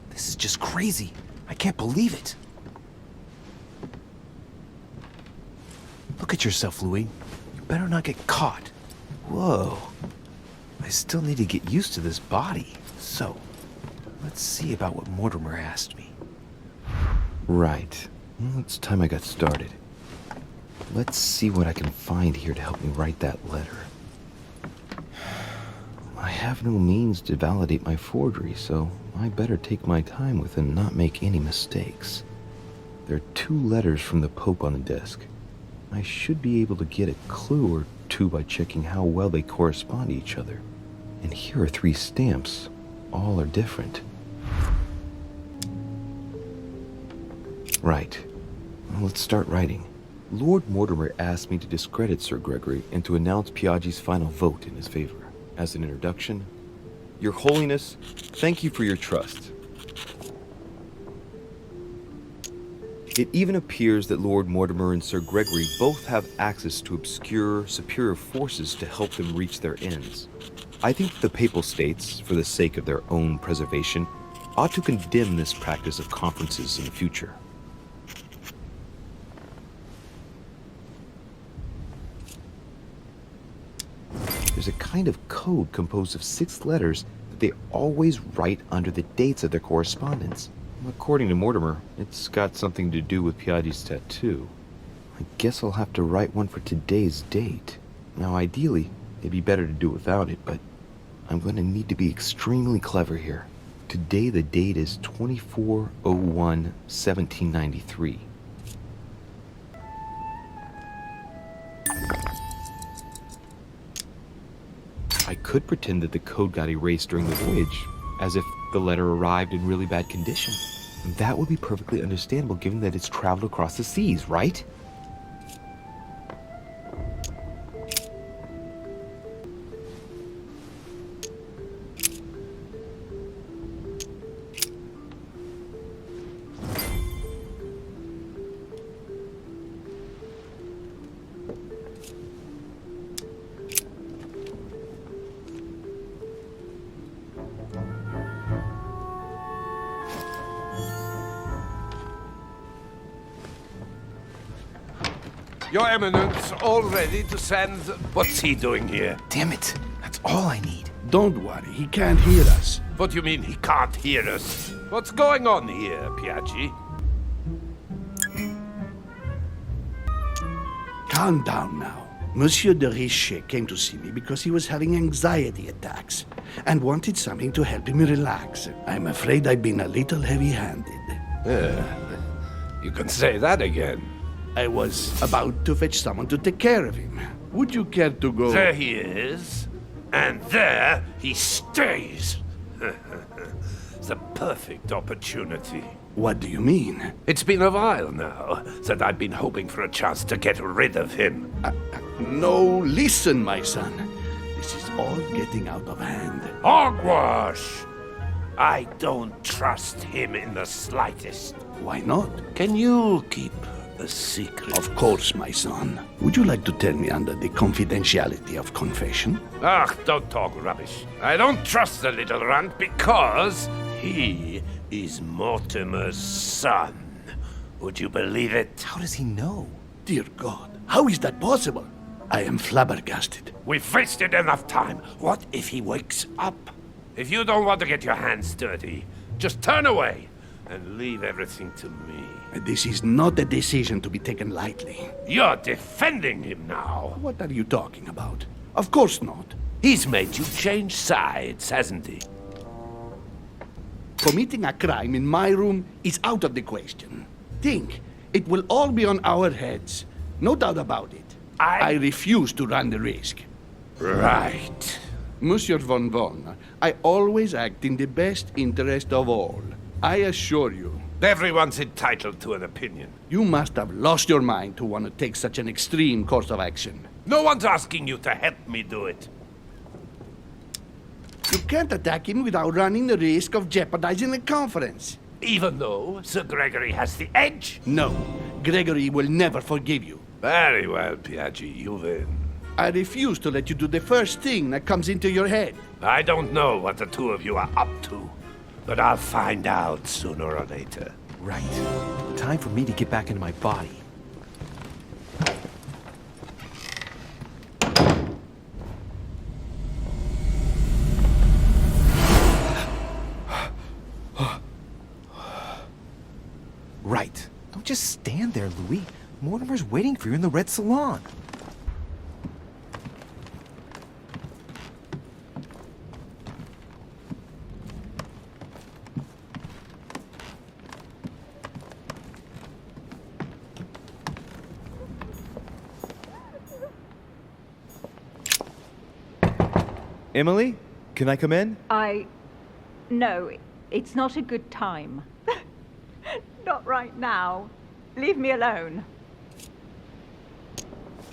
This is just crazy. I can't believe it. Look at yourself, Louis. You better not get caught. Whoa. I still need to get used to this body. So, let's see about what Mortimer asked me. Right. Well, it's time I got started. Let's see what I can find here to help me write that letter. I have no means to validate my forgery, so I better take my time with it and not make any mistakes. There are 2 letters from the Pope on the desk. I should be able to get a clue or 2 by checking how well they correspond to each other. And here are 3 stamps. All are different. Right. Well, let's start writing. Lord Mortimer asked me to discredit Sir Gregory and to announce Piaggi's final vote in his favor. As an introduction, Your Holiness, thank you for your trust. It even appears that Lord Mortimer and Sir Gregory both have access to obscure, superior forces to help them reach their ends. I think the Papal States, for the sake of their own preservation, ought to condemn this practice of conferences in the future. There's a kind of code composed of 6 letters that they always write under the dates of their correspondence. According to Mortimer, it's got something to do with Piaggi's tattoo. I guess I'll have to write one for today's date. Now, ideally, it'd be better to do without it, but I'm going to need to be extremely clever here. Today, the date is 24/01/1793. I could pretend that the code got erased during the voyage, as if the letter arrived in really bad condition. That would be perfectly understandable given that it's traveled across the seas, right? Your Eminence, all ready to send... What's he doing here? Damn it. That's all I need. Don't worry, he can't hear us. What do you mean he can't hear us? What's going on here, Piaggi? Calm down now. Monsieur de Richet came to see me because he was having anxiety attacks and wanted something to help him relax. I'm afraid I've been a little heavy-handed. You can say that again. I was about to fetch someone to take care of him. Would you care to go? There he is. And there he stays. The perfect opportunity. What do you mean? It's been a while now that I've been hoping for a chance to get rid of him. No, listen, my son. This is all getting out of hand. Hogwash! I don't trust him in the slightest. Why not? Can you keep a secret? Of course, my son. Would you like to tell me under the confidentiality of confession? Ah, don't talk rubbish. I don't trust the little runt because he is Mortimer's son. Would you believe it? How does he know? Dear God, how is that possible? I am flabbergasted. We've wasted enough time. What if he wakes up? If you don't want to get your hands dirty, just turn away and leave everything to me. This is not a decision to be taken lightly. You're defending him now. What are you talking about? Of course not. He's made you change sides, hasn't he? Committing a crime in my room is out of the question. Think, it will all be on our heads. No doubt about it. I refuse to run the risk. Right. Monsieur von Von, I always act in the best interest of all. I assure you. Everyone's entitled to an opinion. You must have lost your mind to want to take such an extreme course of action. No one's asking you to help me do it. You can't attack him without running the risk of jeopardizing the conference. Even though Sir Gregory has the edge? No, Gregory will never forgive you. Very well, Piaggi, you win. I refuse to let you do the first thing that comes into your head. I don't know what the two of you are up to, but I'll find out sooner or later. Right. Time for me to get back into my body. Right. Don't just stand there, Louis. Mortimer's waiting for you in the red salon. Emily, can I come in? No, it's not a good time. Not right now. Leave me alone.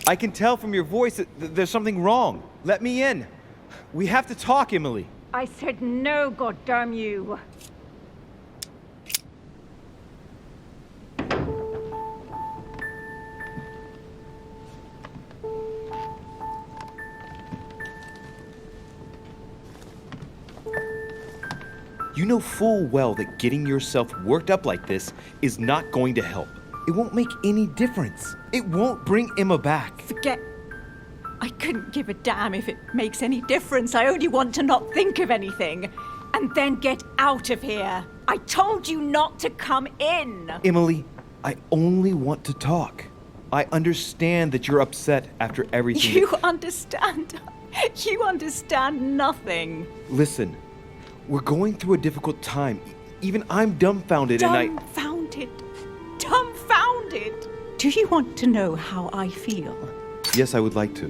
I can tell from your voice that there's something wrong. Let me in. We have to talk, Emily. I said no, goddamn you. You know full well that getting yourself worked up like this is not going to help. It won't make any difference. It won't bring Emma back. Forget. I couldn't give a damn if it makes any difference. I only want to not think of anything. And then get out of here. I told you not to come in. Emily, I only want to talk. I understand that you're upset after everything. You understand? You understand nothing. Listen, we're going through a difficult time. Even I'm dumbfounded Dumbfounded. Dumbfounded. Do you want to know how I feel? Yes, I would like to.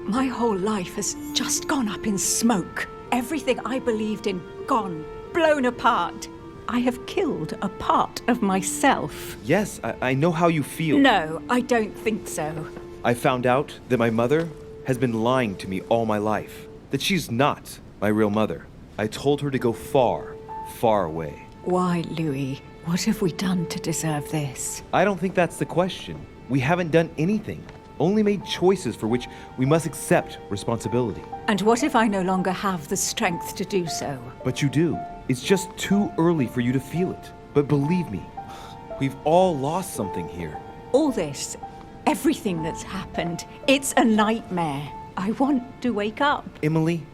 My whole life has just gone up in smoke. Everything I believed in, gone, blown apart. I have killed a part of myself. Yes, I know how you feel. No, I don't think so. I found out that my mother has been lying to me all my life. That she's not my real mother. I told her to go far, far away. Why, Louis? What have we done to deserve this? I don't think that's the question. We haven't done anything. Only made choices for which we must accept responsibility. And what if I no longer have the strength to do so? But you do. It's just too early for you to feel it. But believe me, we've all lost something here. All this, everything that's happened, it's a nightmare. I want to wake up. Emily,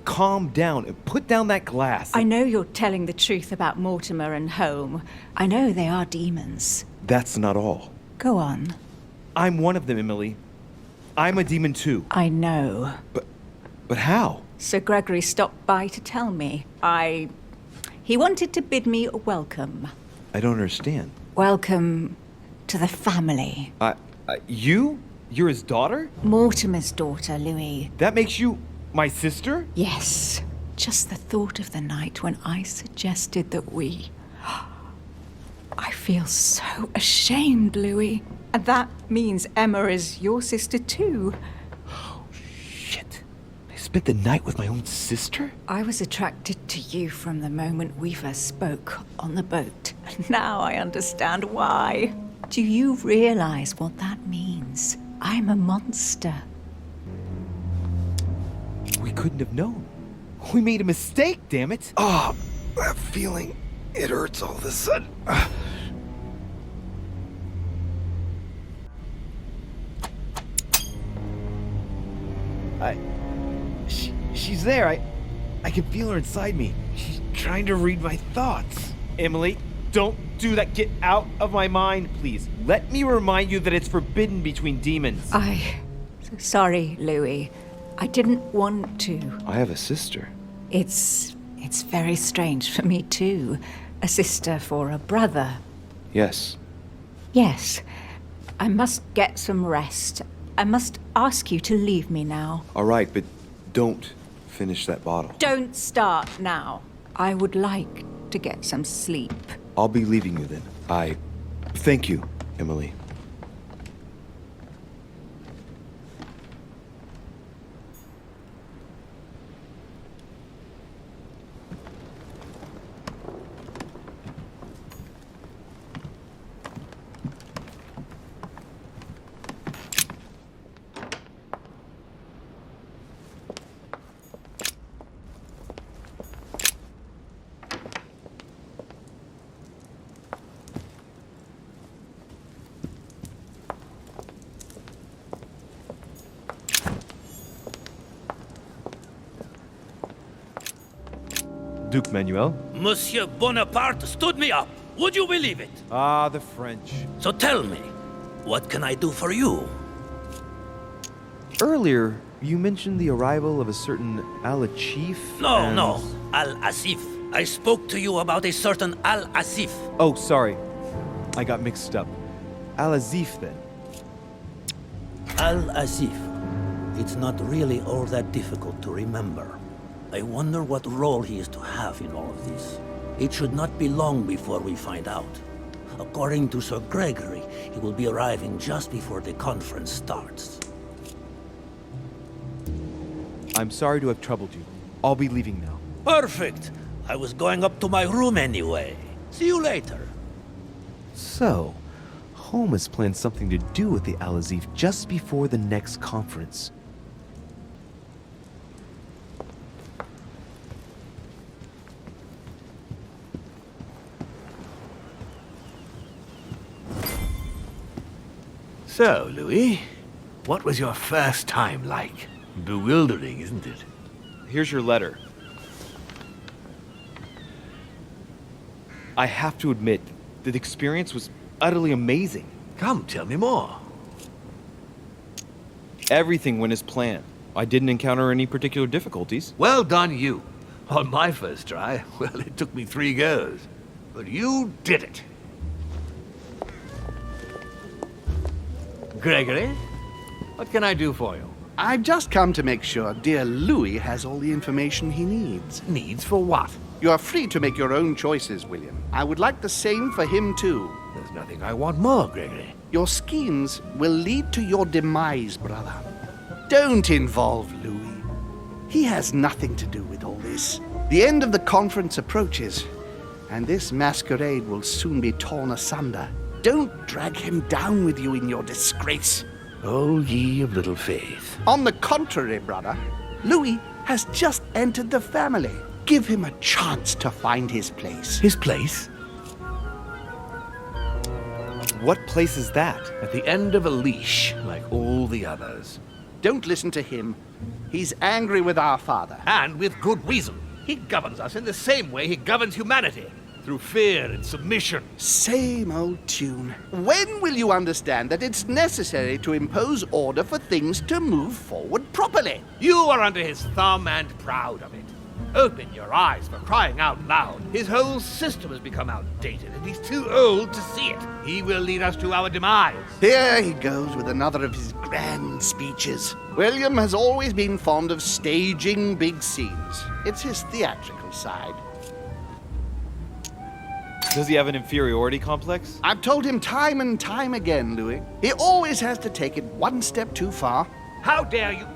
calm down and put down that glass. I know you're telling the truth about Mortimer and Home. I know they are demons. That's not all. Go on. I'm one of them, Emily. I'm a demon too. I know. But how? Sir Gregory stopped by to tell me. He wanted to bid me welcome. I don't understand. Welcome to the family. You? You're his daughter? Mortimer's daughter, Louis. That makes you my sister? Yes. Just the thought of the night when I suggested that we... I feel so ashamed, Louis. And that means Emma is your sister too. Oh, shit. spent the night with my own sister? I was attracted to you from the moment we first spoke on the boat. Now I understand why. Do you realize what that means? I'm a monster. We couldn't have known. We made a mistake, damn it. Oh, that feeling. It hurts all of a sudden. She's there. I can feel her inside me. She's trying to read my thoughts. Emily, don't do that. Get out of my mind, please. Let me remind you that it's forbidden between demons. Sorry, Louis. I didn't want to. I have a sister. It's very strange for me too. A sister for a brother. Yes. Yes. I must get some rest. I must ask you to leave me now. All right, but don't finish that bottle. Don't start now. I would like to get some sleep. I'll be leaving you then. Thank you, Emily. Duke Manuel? Monsieur Bonaparte stood me up. Would you believe it? Ah, the French. So tell me, what can I do for you? Earlier, you mentioned the arrival of a certain Al-Chief. No, Al-Asif. I spoke to you about a certain Al-Asif. Oh, sorry. I got mixed up. Al-Azif, then. Al-Asif. It's not really all that difficult to remember. I wonder what role he is to have in all of this. It should not be long before we find out. According to Sir Gregory, he will be arriving just before the conference starts. I'm sorry to have troubled you. I'll be leaving now. Perfect! I was going up to my room anyway. See you later. So, Holmes planned something to do with the Al-Azif just before the next conference. So, Louis, what was your first time like? Bewildering, isn't it? Here's your letter. I have to admit, the experience was utterly amazing. Come, tell me more. Everything went as planned. I didn't encounter any particular difficulties. Well done, you. On my first try, well, it took me 3 goes. But you did it. Gregory, what can I do for you? I've just come to make sure dear Louis has all the information he needs. Needs for what? You are free to make your own choices, William. I would like the same for him, too. There's nothing I want more, Gregory. Your schemes will lead to your demise, brother. Don't involve Louis. He has nothing to do with all this. The end of the conference approaches, and this masquerade will soon be torn asunder. Don't drag him down with you in your disgrace. Oh, ye of little faith. On the contrary, brother, Louis has just entered the family. Give him a chance to find his place. His place? What place is that? At the end of a leash, like all the others. Don't listen to him. He's angry with our father. And with good reason. He governs us in the same way he governs humanity. Through fear and submission. Same old tune. When will you understand that it's necessary to impose order for things to move forward properly? You are under his thumb and proud of it. Open your eyes, for crying out loud. His whole system has become outdated, and he's too old to see it. He will lead us to our demise. Here he goes with another of his grand speeches. William has always been fond of staging big scenes. It's his theatrical side. Does he have an inferiority complex? I've told him time and time again, Louis. He always has to take it one step too far. How dare you?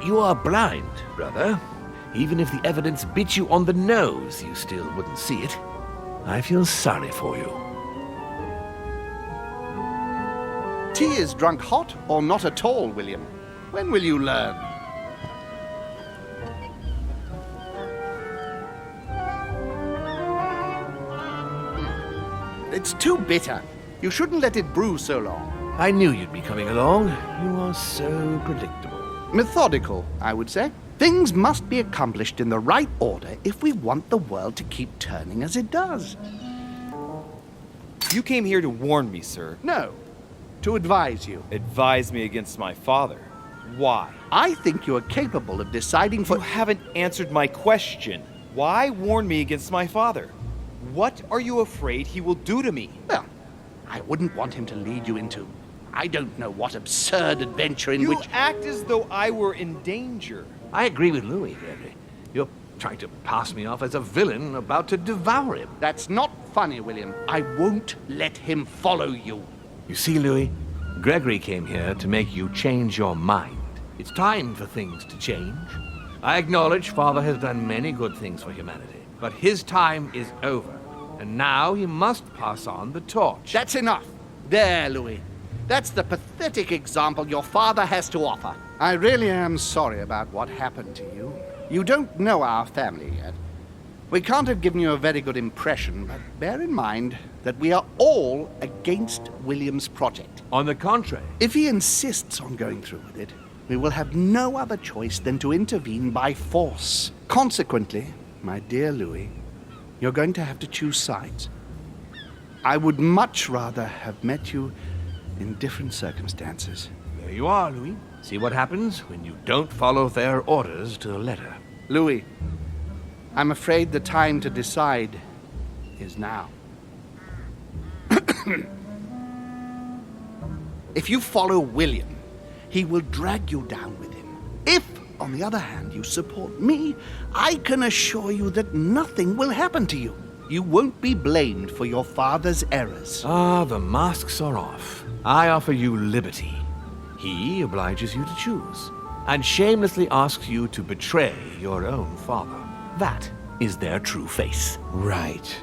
you are blind, brother. Even if the evidence bit you on the nose, you still wouldn't see it. I feel sorry for you. Tea is drunk hot or not at all, William. When will you learn? It's too bitter. You shouldn't let it brew so long. I knew you'd be coming along. You are so predictable. Methodical, I would say. Things must be accomplished in the right order if we want the world to keep turning as it does. You came here to warn me, sir. No, to advise you. Advise me against my father. Why? I think you are capable of deciding for... You haven't answered my question. Why warn me against my father? What are you afraid he will do to me? Well, I wouldn't want him to lead you into... I don't know what absurd adventure in which... You act as though I were in danger. I agree with Louis, Gregory. You're trying to pass me off as a villain about to devour him. That's not funny, William. I won't let him follow you. You see, Louis, Gregory came here to make you change your mind. It's time for things to change. I acknowledge Father has done many good things for humanity, but his time is over, and now he must pass on the torch. That's enough. There, Louis. That's the pathetic example your father has to offer. I really am sorry about what happened to you. You don't know our family yet. We can't have given you a very good impression, but bear in mind that we are all against William's project. On the contrary. If he insists on going through with it, we will have no other choice than to intervene by force. Consequently, my dear Louis, you're going to have to choose sides. I would much rather have met you in different circumstances. There you are, Louis. See what happens when you don't follow their orders to the letter. Louis, I'm afraid the time to decide is now. If you follow William, he will drag you down with him. If, on the other hand, you support me, I can assure you that nothing will happen to you. You won't be blamed for your father's errors. Ah, the masks are off. I offer you liberty. He obliges you to choose, and shamelessly asks you to betray your own father. That is their true face. Right.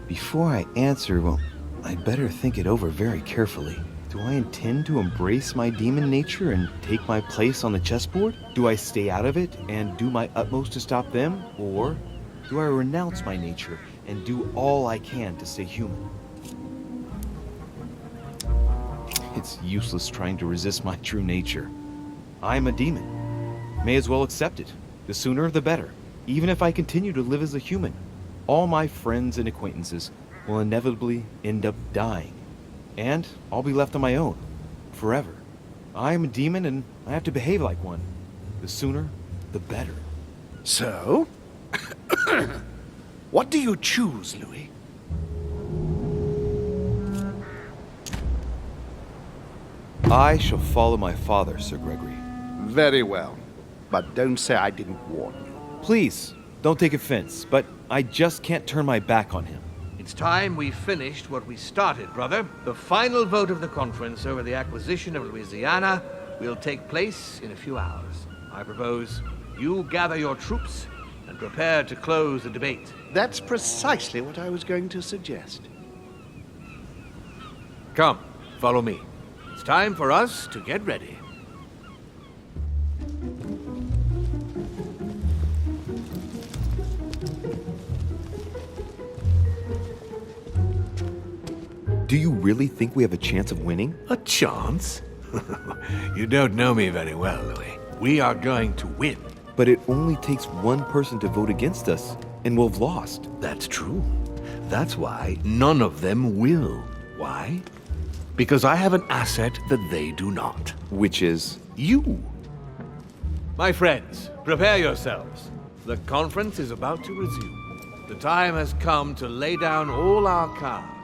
Before I answer, well, I'd better think it over very carefully. Do I intend to embrace my demon nature and take my place on the chessboard? Do I stay out of it and do my utmost to stop them? Or do I renounce my nature and do all I can to stay human? It's useless trying to resist my true nature. I'm a demon. May as well accept it. The sooner the better. Even if I continue to live as a human, all my friends and acquaintances will inevitably end up dying. And I'll be left on my own, forever. I am a demon and I have to behave like one. The sooner, the better. So? What do you choose, Louis? I shall follow my father, Sir Gregory. Very well. But don't say I didn't warn you. Please, don't take offense, but I just can't turn my back on him. It's time we finished what we started, brother. The final vote of the conference over the acquisition of Louisiana will take place in a few hours. I propose you gather your troops and prepare to close the debate. That's precisely what I was going to suggest. Come, follow me. It's time for us to get ready. Do you really think we have a chance of winning? A chance? You don't know me very well, Louis. We are going to win. But it only takes one person to vote against us, and we'll have lost. That's true. That's why none of them will. Why? Because I have an asset that they do not. Which is? You. My friends, prepare yourselves. The conference is about to resume. The time has come to lay down all our cards